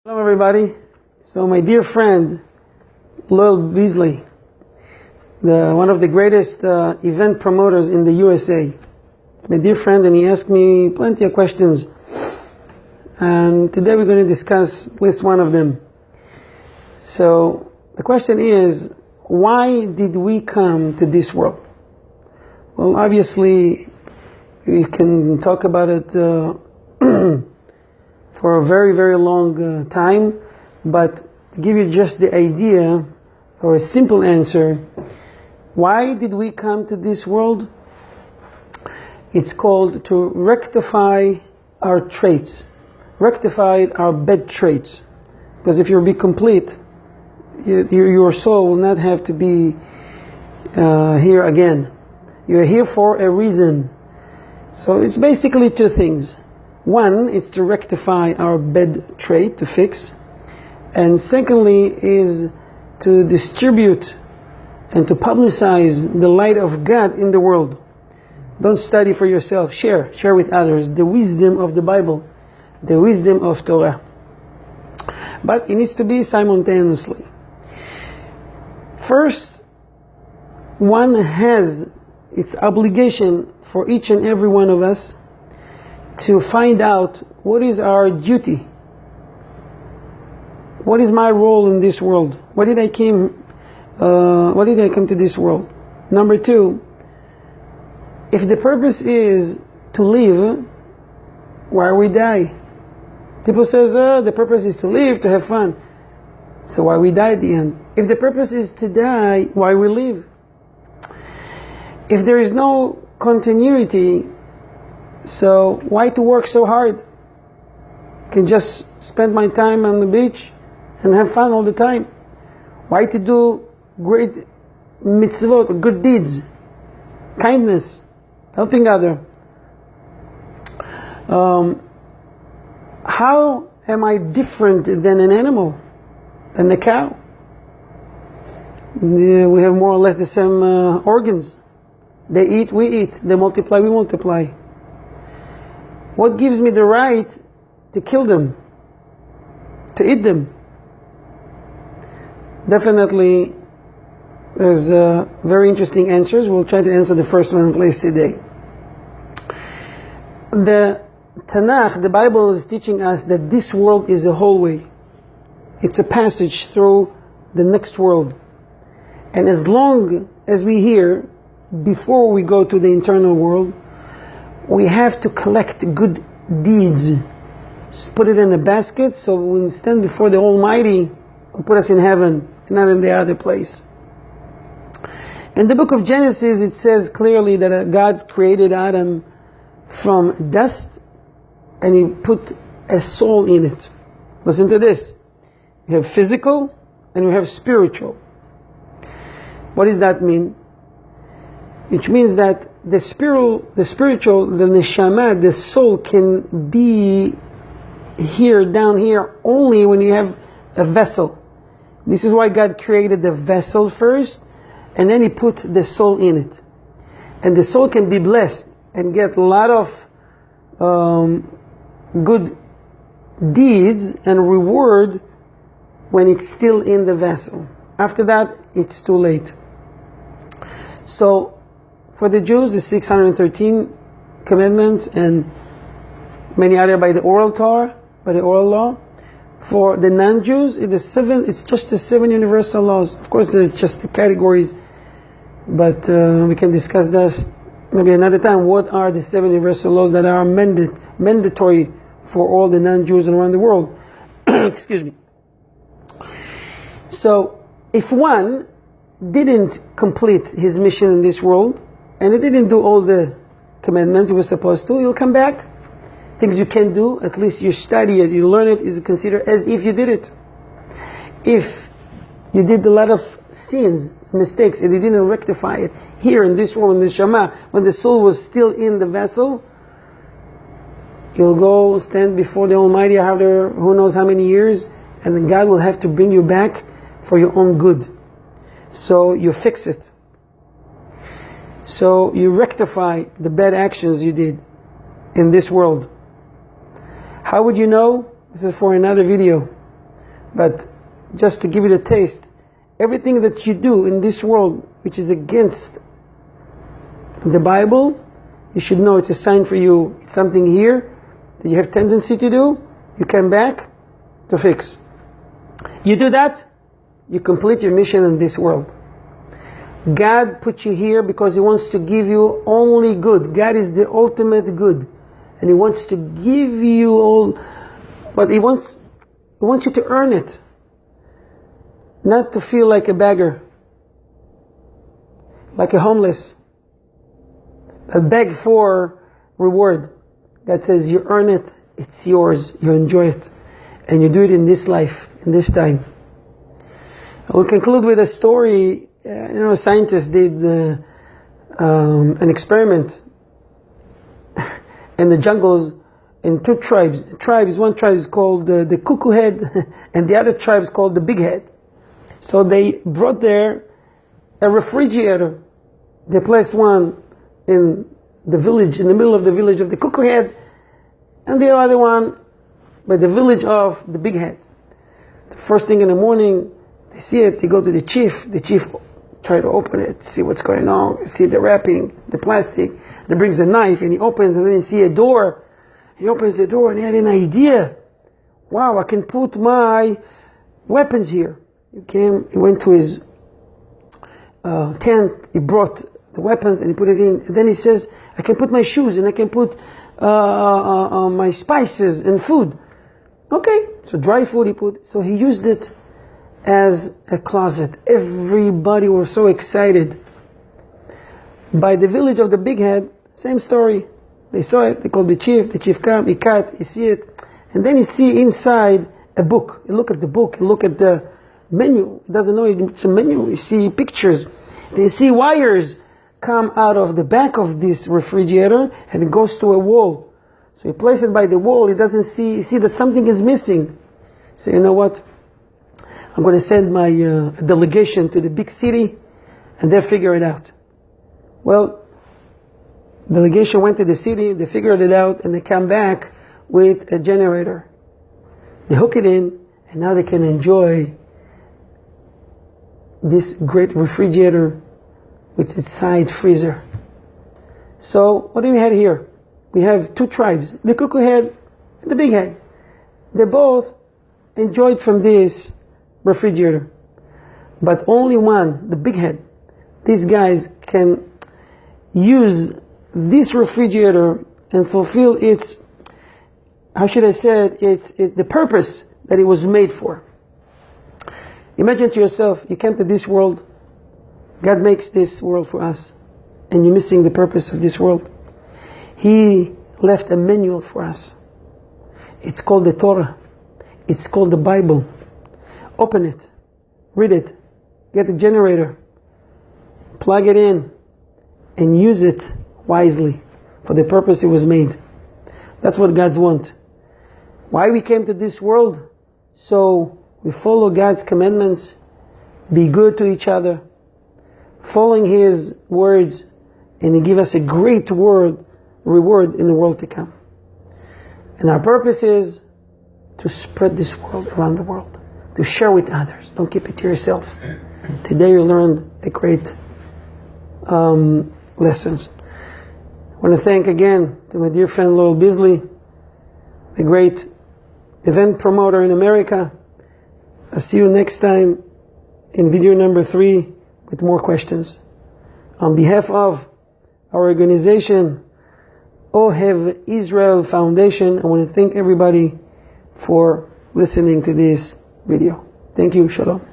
Hello everybody. So my dear friend Lil Beasley, one of the greatest event promoters in the USA, my dear friend, and he asked me plenty of questions, and today we're going to discuss at least one of them. So the question is, why did we come to this world? Well, obviously we can talk about it for a very, very long time, but to give you just the idea or a simple answer, why did we come to this world? It's called to rectify our traits, rectify our bad traits. Because if you'll be complete, your soul will not have to be here again. You're here for a reason. So it's basically two things. One is to rectify our bad trait, to fix. And secondly is to distribute and to publicize the light of God in the world. Don't study for yourself, share with others the wisdom of the Bible, the wisdom of Torah. But it needs to be simultaneously. First, one has its obligation for each and every one of us to find out what is our duty. What is my role in this world? Why did I come to this world? Number two, if the purpose is to live, why we die? People says, the purpose is to live, to have fun. So why we die at the end? If the purpose is to die, why we live? If there is no continuity, so why to work so hard? I can just spend my time on the beach and have fun all the time. Why to do great mitzvot, good deeds, kindness, helping other? How am I different than an animal, than a cow? We have more or less the same organs. They eat, we eat. They multiply, we multiply. What gives me the right to kill them, to eat them? Definitely, there's very interesting answers. We'll try to answer the first one at least today. The Tanakh, the Bible, is teaching us that this world is a hallway. It's a passage through the next world. And as long as we're here, before we go to the eternal world, we have to collect good deeds. Just put it in a basket so when we stand before the Almighty, He'll put us in heaven, not in the other place. In the book of Genesis, it says clearly that God created Adam from dust and He put a soul in it. Listen to this. We have physical and we have spiritual. What does that mean? Which means that the spiritual, the neshama, the soul can be here, down here, only when you have a vessel. This is why God created the vessel first, and then He put the soul in it. And the soul can be blessed and get a lot of good deeds and reward when it's still in the vessel. After that, it's too late. So, for the Jews, the 613 commandments, and many other by the oral Torah, by the oral law. For the non-Jews, it's just the 7 universal laws. Of course, there's just the categories, but we can discuss this maybe another time. What are the 7 universal laws that are mandatory for all the non-Jews around the world? Excuse me. So, if one didn't complete his mission in this world, and he didn't do all the commandments he was supposed to, he'll come back. Things you can do, at least you study it, you learn it, is considered as if you did it. If you did a lot of sins, mistakes, and you didn't rectify it here in this world, in the Shema, when the soul was still in the vessel, you'll go stand before the Almighty after who knows how many years, and then God will have to bring you back for your own good. So you fix it. So you rectify the bad actions you did in this world. How would you know? This is for another video. But just to give you the taste, everything that you do in this world which is against the Bible, you should know it's a sign for you. It's something here that you have tendency to do. You come back to fix. You do that, you complete your mission in this world. God put you here because He wants to give you only good. God is the ultimate good. And He wants to give you all, but He wants you to earn it. Not to feel like a beggar, like a homeless, a beg for reward. God says you earn it, it's yours, you enjoy it, and you do it in this life, in this time. I will conclude with a story. Scientists did an experiment in the jungles in two tribes. One tribe is called the cuckoo head, and the other tribe is called the big head. So they brought there a refrigerator. They placed one in the village, in the middle of the village of the cuckoo head, and the other one by the village of the big head. The first thing in the morning, they see it, they go to the chief. The chief try to open it, see what's going on, see the wrapping, the plastic. He brings a knife and he opens, and then you see a door. He opens the door and he had an idea. Wow, I can put my weapons here. He went to his tent, he brought the weapons and he put it in. And then he says, I can put my shoes and I can put my spices and food. Okay, so dry food he put. So he used it as a closet. Everybody was so excited. By the village of the big head, same story. They saw it, they called the chief come, he cut, he see it. And then he see inside a book. You look at the book, you look at the menu. He doesn't know it's a menu. You see pictures. They see wires come out of the back of this refrigerator and it goes to a wall. So he places it by the wall. He doesn't see that something is missing. So you know what? I'm going to send my delegation to the big city and they'll figure it out. Well, delegation went to the city, they figured it out, and they come back with a generator. They hook it in, and now they can enjoy this great refrigerator with its side freezer. So what do we have here? We have two tribes, the cuckoo head and the big head. They both enjoyed from this refrigerator, but only one, the big head. These guys can use this refrigerator and fulfill its, how should I say it, it's the purpose that it was made for. Imagine to yourself, you came to this world, God makes this world for us, and you're missing the purpose of this world. He left a manual for us. It's called the Torah. It's called the Bible. Open it, read it, get a generator, plug it in, and use it wisely for the purpose it was made. That's what God's want. Why we came to this world? So we follow God's commandments, be good to each other, following His words, and He give us a great reward in the world to come. And our purpose is to spread this world around the world, to share with others. Don't keep it to yourself. Today you learned a great lessons. I want to thank again to my dear friend Lowell Beasley, a great event promoter in America. I'll see you next time in video number 3 with more questions. On behalf of our organization, Ohev Israel Foundation, I want to thank everybody for listening to this video. Thank you. Shalom.